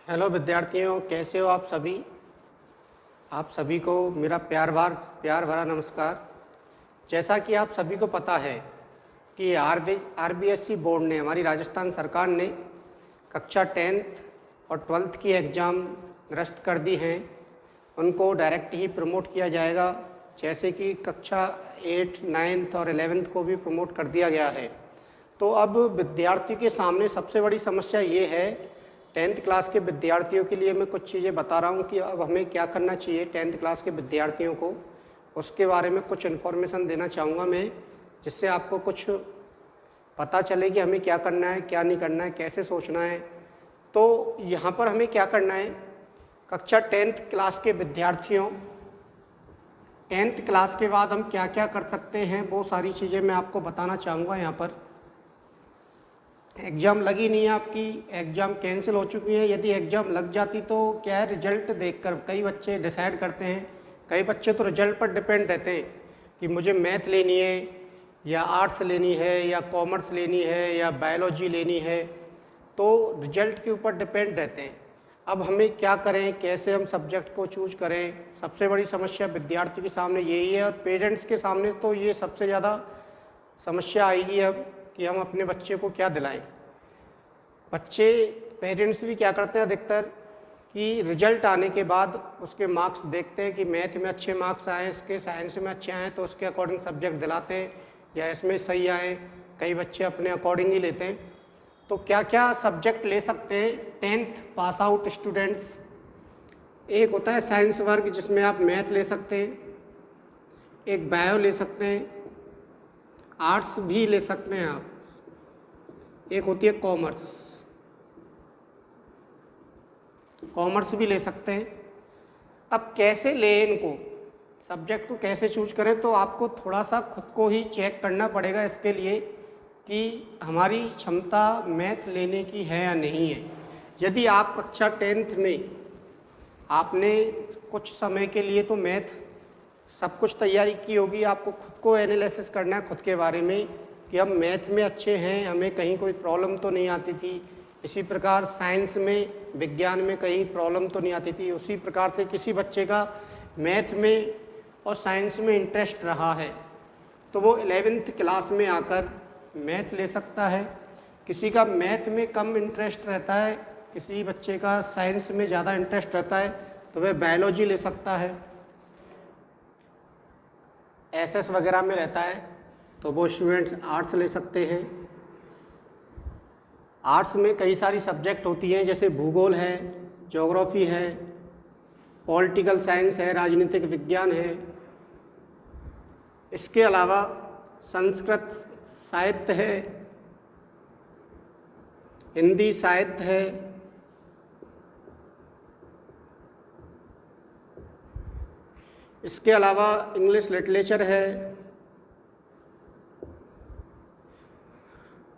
Hello विद्यार्थियों, कैसे हो आप सभी। आप सभी को मेरा प्यार भरा नमस्कार। जैसा कि आप सभी को पता है कि आरबीएससी बोर्ड ने, हमारी राजस्थान सरकार ने कक्षा 10th और 12th की एग्ज़ाम निरस्त कर दी हैं। उनको डायरेक्ट ही प्रमोट किया जाएगा, जैसे कि कक्षा 8, 9th और 11th को भी प्रमोट कर दिया गया है। तो अब विद्यार्थियों के सामने सबसे बड़ी समस्या ये है, 10th क्लास के विद्यार्थियों के लिए मैं कुछ चीज़ें बता रहा हूँ कि अब हमें क्या करना चाहिए 10th क्लास के विद्यार्थियों को। उसके बारे में कुछ इन्फॉर्मेशन देना चाहूँगा मैं, जिससे आपको कुछ पता चले कि हमें क्या करना है, क्या नहीं करना है, कैसे सोचना है। तो यहाँ पर हमें क्या करना है, कक्षा 10th क्लास के विद्यार्थियों, 10th क्लास के बाद हम क्या क्या कर सकते हैं, वो सारी चीज़ें मैं आपको बताना चाहूँगा। यहाँ पर एग्ज़ाम लगी नहीं है आपकी, एग्ज़ाम कैंसिल हो चुकी है। यदि एग्ज़ाम लग जाती तो क्या है, रिजल्ट देखकर कई बच्चे डिसाइड करते हैं। कई बच्चे तो रिजल्ट पर डिपेंड रहते हैं कि मुझे मैथ लेनी है या आर्ट्स लेनी है या कॉमर्स लेनी है या बायोलॉजी लेनी है, तो रिजल्ट के ऊपर डिपेंड रहते हैं। अब हमें क्या करें, कैसे हम सब्जेक्ट को चूज करें, सबसे बड़ी समस्या विद्यार्थी के सामने यही है। और पेरेंट्स के सामने तो ये सबसे ज़्यादा समस्या आएगी अब कि हम अपने बच्चे को क्या दिलाएं। बच्चे, पेरेंट्स भी क्या करते हैं अधिकतर कि रिजल्ट आने के बाद उसके मार्क्स देखते हैं कि मैथ में अच्छे मार्क्स आए, इसके साइंस में अच्छे आए तो उसके अकॉर्डिंग सब्जेक्ट दिलाते हैं, या इसमें सही आए, कई बच्चे अपने अकॉर्डिंग ही लेते हैं। तो क्या क्या सब्जेक्ट ले सकते हैं 10th पास आउट स्टूडेंट्स। एक होता है साइंस वर्ग, जिसमें आप मैथ ले सकते हैं, एक बायो ले सकते हैं, आर्ट्स भी ले सकते हैं आप, एक होती है कॉमर्स, कॉमर्स भी ले सकते हैं। अब कैसे लें इनको, सब्जेक्ट को कैसे चूज करें, तो आपको थोड़ा सा खुद को ही चेक करना पड़ेगा इसके लिए कि हमारी क्षमता मैथ लेने की है या नहीं है। यदि आप कक्षा 10th में आपने कुछ समय के लिए तो मैथ सब कुछ तैयारी की होगी, आपको खुद को एनालिसिस करना है खुद के बारे में कि हम मैथ में अच्छे हैं, हमें कहीं कोई प्रॉब्लम तो नहीं आती थी। इसी प्रकार साइंस में, विज्ञान में कहीं प्रॉब्लम तो नहीं आती थी। उसी प्रकार से किसी बच्चे का मैथ में और साइंस में इंटरेस्ट रहा है तो वो 11th क्लास में आकर मैथ ले सकता है। किसी का मैथ में कम इंटरेस्ट रहता है, किसी बच्चे का साइंस में ज़्यादा इंटरेस्ट रहता है तो वह बायोलॉजी ले सकता है। एसएस वगैरह में रहता है तो वो स्टूडेंट्स आर्ट्स ले सकते हैं। आर्ट्स में कई सारी सब्जेक्ट होती हैं, जैसे भूगोल है, ज्योग्राफी है, पॉलिटिकल साइंस है, राजनीतिक विज्ञान है। इसके अलावा संस्कृत साहित्य है, हिंदी साहित्य है, इसके अलावा इंग्लिश लिटरेचर है,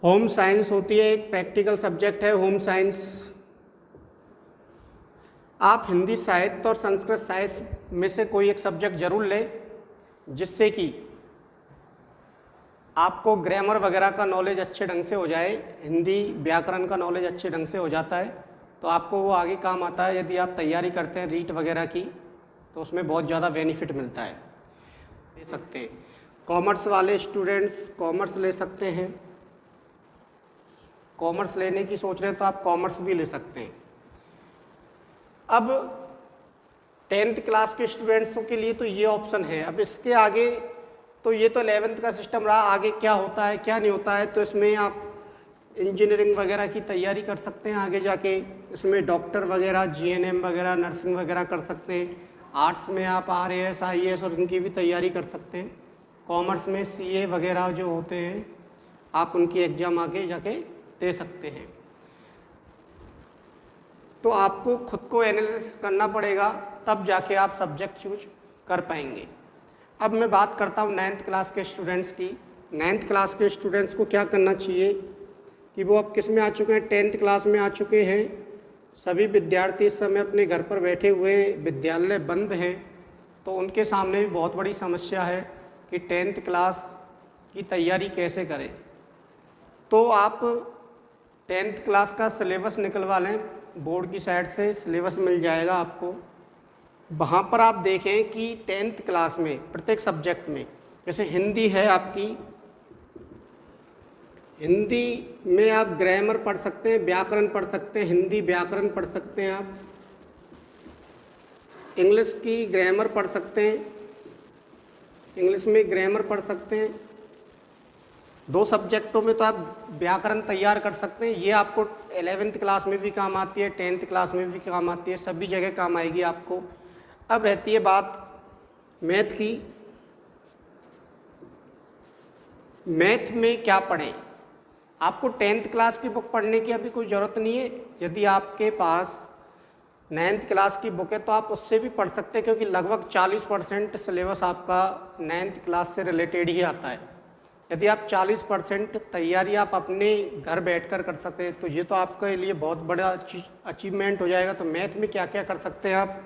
होम साइंस होती है, एक प्रैक्टिकल सब्जेक्ट है होम साइंस। आप हिंदी साहित्य और संस्कृत साहित्य में से कोई एक सब्जेक्ट जरूर लें, जिससे कि आपको ग्रामर वगैरह का नॉलेज अच्छे ढंग से हो जाए। हिंदी व्याकरण का नॉलेज अच्छे ढंग से हो जाता है तो आपको वो आगे काम आता है। यदि आप तैयारी करते हैं रीट वगैरह की तो उसमें बहुत ज़्यादा बेनिफिट मिलता है, ले सकते हैं। कॉमर्स वाले स्टूडेंट्स कॉमर्स ले सकते हैं, कॉमर्स लेने की सोच रहे हैं तो आप कॉमर्स भी ले सकते हैं। अब 10th क्लास के स्टूडेंट्सों के लिए तो ये ऑप्शन है। अब इसके आगे तो ये तो 11th का सिस्टम रहा, आगे क्या होता है क्या नहीं होता है, तो इसमें आप इंजीनियरिंग वगैरह की तैयारी कर सकते हैं आगे जाके। इसमें डॉक्टर वगैरह, जीएनएम वगैरह, नर्सिंग वगैरह कर सकते हैं। आर्ट्स में आप आरएएस, आईएएस और इनकी भी तैयारी कर सकते हैं। कॉमर्स में सीए वगैरह जो होते हैं, आप उनकी एग्ज़ाम आगे जाके दे सकते हैं। तो आपको खुद को एनालिसिस करना पड़ेगा, तब जाके आप सब्जेक्ट चूज कर पाएंगे। अब मैं बात करता हूँ 9th क्लास के स्टूडेंट्स की। 9th क्लास के स्टूडेंट्स को क्या करना चाहिए कि वो अब किस में आ चुके हैं, 10th क्लास में आ चुके हैं। सभी विद्यार्थी इस समय अपने घर पर बैठे हुए, विद्यालय बंद हैं, तो उनके सामने भी बहुत बड़ी समस्या है कि 10th क्लास की तैयारी कैसे करें। तो आप 10th क्लास का सिलेबस निकलवा लें, बोर्ड की साइड से सिलेबस मिल जाएगा आपको। वहाँ पर आप देखें कि 10th क्लास में प्रत्येक सब्जेक्ट में, जैसे हिंदी है आपकी, हिंदी में आप ग्रामर पढ़ सकते हैं, व्याकरण पढ़ सकते हैं, हिंदी व्याकरण पढ़ सकते हैं, आप इंग्लिश की ग्रामर पढ़ सकते हैं, इंग्लिश में ग्रामर पढ़ सकते हैं। 2 सब्जेक्टों में तो आप व्याकरण तैयार कर सकते हैं। ये आपको 11th क्लास में भी काम आती है, 10th क्लास में भी काम आती है, सभी जगह काम आएगी आपको। अब रहती है बात मैथ की। मैथ में क्या पढ़ें? आपको 10th क्लास की बुक पढ़ने की अभी कोई ज़रूरत नहीं है। यदि आपके पास 9th क्लास की बुक है तो आप उससे भी पढ़ सकते हैं, क्योंकि लगभग 40% सिलेबस आपका 9th क्लास से रिलेटेड ही आता है। यदि आप 40% तैयारी आप अपने घर बैठकर कर सकते हैं तो ये तो आपके लिए बहुत बड़ा अचीवमेंट हो जाएगा। तो मैथ में क्या क्या कर सकते हैं आप,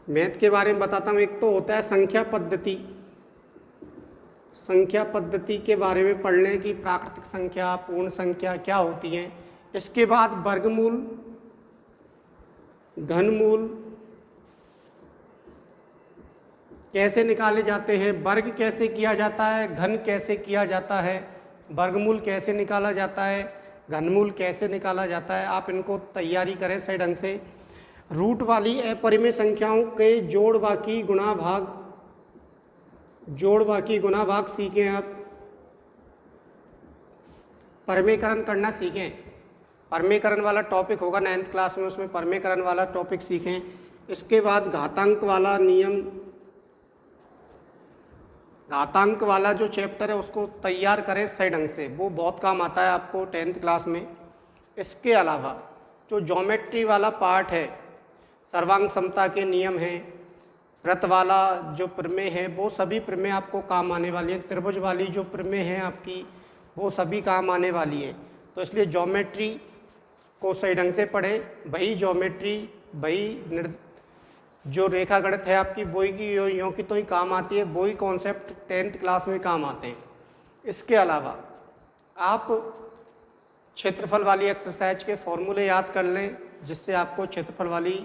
मैथ के बारे में बताता हूँ। एक तो होता है संख्या पद्धति। संख्या पद्धति के बारे में पढ़ लें कि प्राकृतिक संख्या, पूर्ण संख्या क्या होती हैं। इसके बाद वर्गमूल, घनमूल कैसे निकाले जाते हैं, वर्ग कैसे किया जाता है, घन कैसे किया जाता है, वर्गमूल कैसे निकाला जाता है, घनमूल कैसे निकाला जाता है। आप इनको तैयारी करें सही ढंग से। रूट वाली अपरिमेय संख्याओं के जोड़ बाकी गुणा भाग, जोड़ बाकी गुणा भाग सीखें आप। परमेयकरण करना सीखें। परमेयकरण वाला टॉपिक होगा 9th क्लास में, उसमें परमेयकरण वाला टॉपिक सीखें। इसके बाद घातांक वाला नियम, घातांक वाला जो चैप्टर है उसको तैयार करें सही ढंग से, वो बहुत काम आता है आपको 10th क्लास में। इसके अलावा जो ज्योमेट्री वाला पार्ट है, सर्वांग समता के नियम हैं, वृत्त वाला जो प्रमेय है वो सभी प्रमेय आपको काम आने वाली है। त्रिभुज वाली जो प्रमेय है आपकी वो सभी काम आने वाली है। तो इसलिए ज्योमेट्री को सही ढंग से पढ़ें। वही ज्योमेट्री, वही जो रेखा गणित है आपकी, वही की यों की तो ही काम आती है, वही कॉन्सेप्ट 10th क्लास में काम आते हैं। इसके अलावा आप क्षेत्रफल वाली एक्सरसाइज के फॉर्मूले याद कर लें, जिससे आपको क्षेत्रफल वाली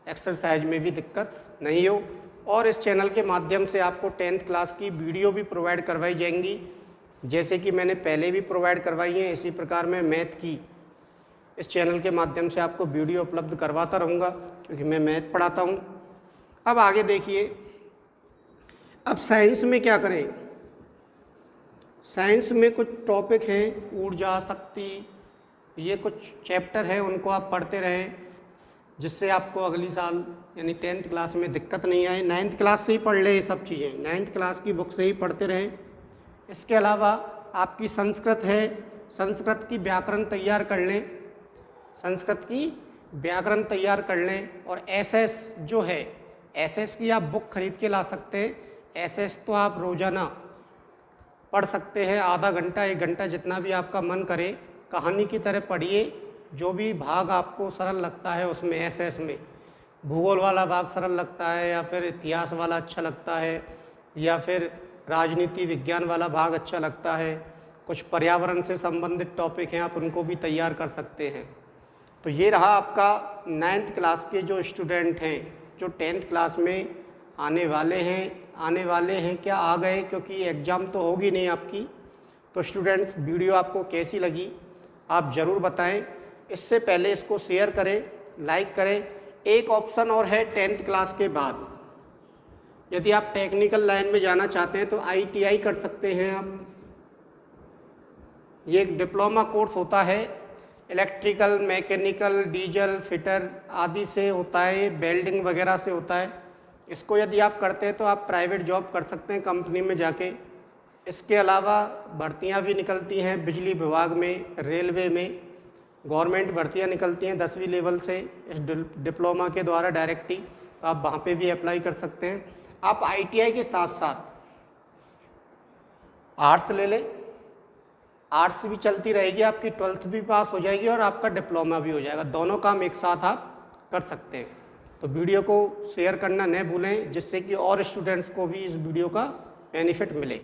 एक्सरसाइज में भी दिक्कत नहीं हो। और इस चैनल के माध्यम से आपको 10th क्लास की वीडियो भी प्रोवाइड करवाई जाएंगी, जैसे कि मैंने पहले भी प्रोवाइड करवाई है। इसी प्रकार मैं मैथ की इस चैनल के माध्यम से आपको वीडियो उपलब्ध करवाता रहूँगा, क्योंकि मैं मैथ पढ़ाता हूँ। अब आगे देखिए, अब साइंस में क्या करें। साइंस में कुछ टॉपिक हैं, ऊर्जा, शक्ति, ये कुछ चैप्टर हैं, उनको आप पढ़ते रहें, जिससे आपको अगली साल यानी 10th क्लास में दिक्कत नहीं आए। 9th क्लास से ही पढ़ लें ये सब चीज़ें, 9th क्लास की बुक से ही पढ़ते रहें। इसके अलावा आपकी संस्कृत है, संस्कृत की व्याकरण तैयार कर लें, संस्कृत की व्याकरण तैयार कर लें। और एसएस जो है, एसएस की आप बुक खरीद के ला सकते हैं। एसएस तो आप रोज़ाना पढ़ सकते हैं, आधा घंटा 1 घंटा जितना भी आपका मन करे, कहानी की तरह पढ़िए। जो भी भाग आपको सरल लगता है उसमें, एसएस में भूगोल वाला भाग सरल लगता है, या फिर इतिहास वाला अच्छा लगता है, या फिर राजनीति विज्ञान वाला भाग अच्छा लगता है, कुछ पर्यावरण से संबंधित टॉपिक हैं, आप उनको भी तैयार कर सकते हैं। तो ये रहा आपका 9th क्लास के जो स्टूडेंट हैं, जो 10th क्लास में आने वाले हैं क्या, आ गए, क्योंकि एग्ज़ाम तो होगी नहीं आपकी। तो स्टूडेंट्स, वीडियो आपको कैसी लगी आप ज़रूर बताएं। इससे पहले इसको शेयर करें, लाइक करें। एक ऑप्शन और है 10th क्लास के बाद, यदि आप टेक्निकल लाइन में जाना चाहते हैं तो ITI कर सकते हैं आप। ये एक डिप्लोमा कोर्स होता है, इलेक्ट्रिकल, मैकेनिकल, डीजल, फिटर आदि से होता है, वेल्डिंग वगैरह से होता है। इसको यदि आप करते हैं तो आप प्राइवेट जॉब कर सकते हैं कंपनी में जाके। इसके अलावा भर्तियां भी निकलती हैं बिजली विभाग में, रेलवे में, गवर्नमेंट भर्तियां निकलती हैं 10वीं लेवल से इस डिप्लोमा के द्वारा डायरेक्टली, तो आप वहाँ पे भी अप्लाई कर सकते हैं। आप ITI के साथ साथ आर्ट्स ले लें, आर्ट्स भी चलती रहेगी, आपकी 12th भी पास हो जाएगी और आपका डिप्लोमा भी हो जाएगा। दोनों काम एक साथ आप कर सकते हैं। तो वीडियो को शेयर करना न भूलें, जिससे कि और स्टूडेंट्स को भी इस वीडियो का बेनिफिट मिले।